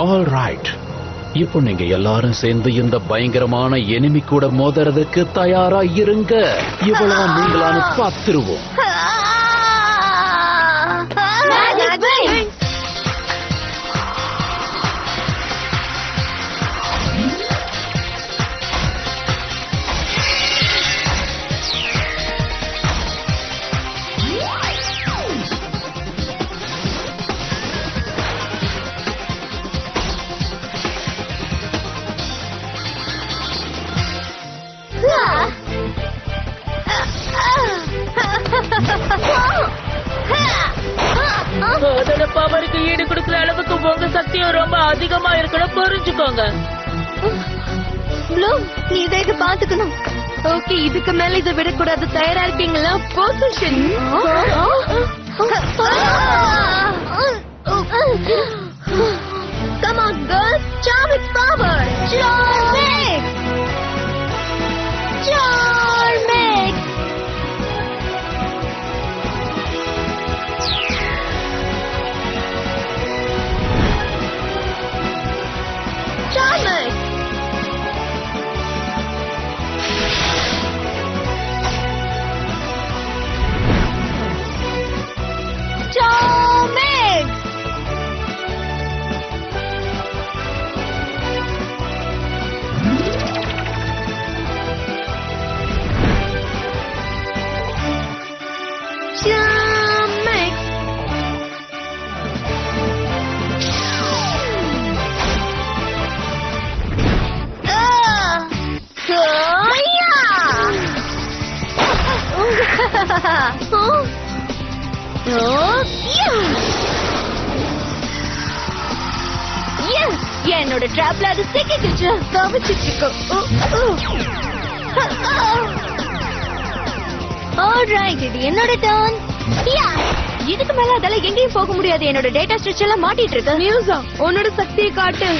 Alright, இப்போ நீங்க எல்லாரும் சேர்ந்து இந்த பயங்கரமான எனிமி கூட மோதுறதுக்கு தயாரா இருங்க. இவ்வளவு நீங்களான்னு பார்த்துருவோம். அதோட பவருக்கு ஈடு கொடுக்குற அளவுக்கு உங்க சக்தியும் ரொம்ப அதிகமா இருக்கணும், புரிஞ்சுக்கோங்க. நீ இதை பாத்துக்கணும். ஓகே, இதுக்கு மேல இதை விடக்கூடாது. தயாரா இருக்கீங்களா? Position. Come on girls, charm its power. Charmix. Charmix. Charmix. Charmix. Charmix. என்னோட டிராப்ல அது சிக்கிக்கிச்சு. தவிச்சிட்டு ஆல்ரைட், இது என்னோட டர்ன். இதுக்கு மேல அதால எங்கேயும் போக முடியாது. என்னோட டேட்டா ஸ்ட்ரெச் எல்லாம் மாட்டிட்டு இருக்கு. நியூஸா, உன்னோட சக்தியை காட்டு.